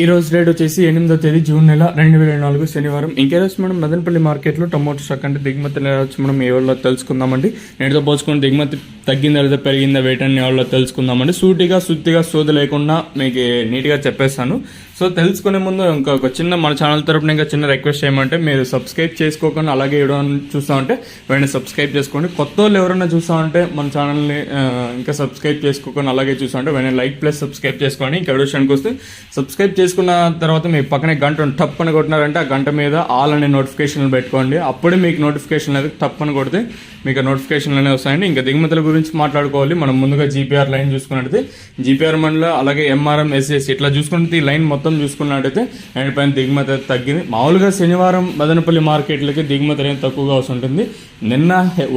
ఈ రోజు రేట్ వచ్చేసి 8వ తేదీ జూన్ నెల 2024 శనివారం. ఇంకేరోజు మనం మదనపల్లి మార్కెట్లో టమోటో స్టాక్ అంటే దిగుమతి వచ్చి మనం ఏ వాళ్ళలో తెలుసుకుందామండి. నేటితో పోల్చుకుని దిగుమతి తగ్గిందా లేదా పెరిగిందా వేటని వాళ్ళలో తెలుసుకుందామండి. సుత్తిగా సోది లేకుండా మీకు నీట్గా చెప్పేస్తాను. సో తెలుసుకునే ముందు ఇంకొక చిన్న మన ఛానల్ తరపున ఇంకా చిన్న రిక్వెస్ట్ చేయమంటే, మీరు సబ్స్క్రైబ్ చేసుకోకుండా అలాగే వీడియోని చూస్తూ ఉంటే వెంటనే సబ్స్క్రైబ్ చేసుకోండి. కొత్త వాళ్ళు ఎవరైనా చూస్తూ ఉంటే మన ఛానల్ని ఇంకా సబ్స్క్రైబ్ చేసుకోకుండా అలాగే చూస్తూ ఉంటే వెంటనే లైక్ ప్లస్ సబ్స్క్రైబ్ చేసుకోండి. ఇంకా విషయానికి వస్తే సబ్స్క్రైబ్ చేసుకున్న తర్వాత మీ పక్కనే గంట టప్ అని కొట్టినారంటే ఆ గంట మీద ఆల్ అనే నోటిఫికేషన్లు పెట్టుకోండి. అప్పుడే మీకు నోటిఫికేషన్ అనేది టప్ అని కొడితే మీకు నోటిఫికేషన్లు అనేవి వస్తాయండి. ఇంకా దిగుమతుల గురించి మాట్లాడుకోవాలి. మనం ముందుగా జీపీఆర్ లైన్ చూసుకున్నట్టయితే జీపీఆర్ మండల అలాగే ఎంఆర్ఎం ఎస్ఎస్ ఇట్లా చూసుకుంటే ఈ లైన్ మొత్తం చూసుకున్నట్టయితే అండ్ పైన దిగుమతి తగ్గింది. మామూలుగా శనివారం మదనపల్లి మార్కెట్లకి దిగుమతి అనేది తక్కువగా వస్తుంటుంది. నిన్న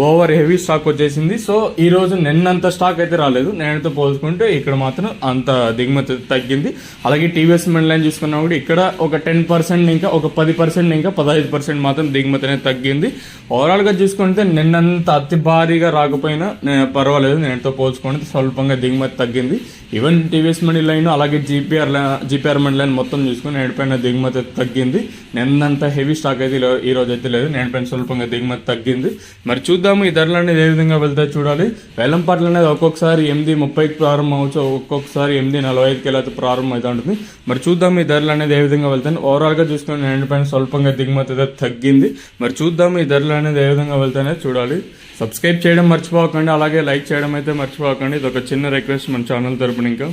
ఓవర్ హెవీ స్టాక్ వచ్చేసింది. సో ఈ రోజు నిన్నంత స్టాక్ అయితే రాలేదు. నేనైతే పోల్చుకుంటే ఇక్కడ మాత్రం అంత దిగుమతి తగ్గింది. అలాగే టీవీఎస్ మండలం చూసుకున్నా కూడా ఇక్కడ ఒక 10% ఇంకా ఒక 10% ఇంకా 15% మాత్రం దిగుమతి అనేది తగ్గింది. ఓవరాల్ గా చూసుకుంటే నిన్నంత అతి భారీగా రాకపోయినా పర్వాలేదు. నేనుతో పోల్చుకుంటే స్వల్పంగా దిగుమతి తగ్గింది. ఈవెన్ టీవీఎస్ మండలి లైన్ అలాగే జీపీఆర్ మండలి లైన్ మొత్తం చూసుకుని నేడిపైన దిగుమతి తగ్గింది. నిన్నంత హెవీ స్టాక్ అయితే ఈ రోజు అయితే లేదు. నేడిపైన స్వల్పంగా దిగుమతి తగ్గింది. మరి చూద్దాము ఈ ధరలు అనేది ఏ విధంగా వెళ్తాయి చూడాలి. వేలంపాట్లు అనేది ఒక్కొక్కసారి 8:30కి ప్రారంభం అవచ్చు, ఒక్కొక్కసారి 8:45కి అయితే ప్రారంభం అయితే ఉంటుంది. మరి చూద్దాం ఈ ధరలు అనేది ఏ విధంగా వెళ్తాయి. ఓవరాల్ గా చూసుకుని నేడిపైన స్వల్పంగా దిగుమతి అయితే తగ్గింది. మరి చూద్దాం ఈ ధరలు అనేది ఏ విధంగా వెళ్తాయనే చూడాలి. సబ్స్క్రైబ్ చేయడం మర్చిపోకండి, అలాగే లైక్ చేయడం అయితే మర్చిపోకండి. ఇది ఒక చిన్న రిక్వెస్ట్ మన ఛానల్ తరపున ఇంకా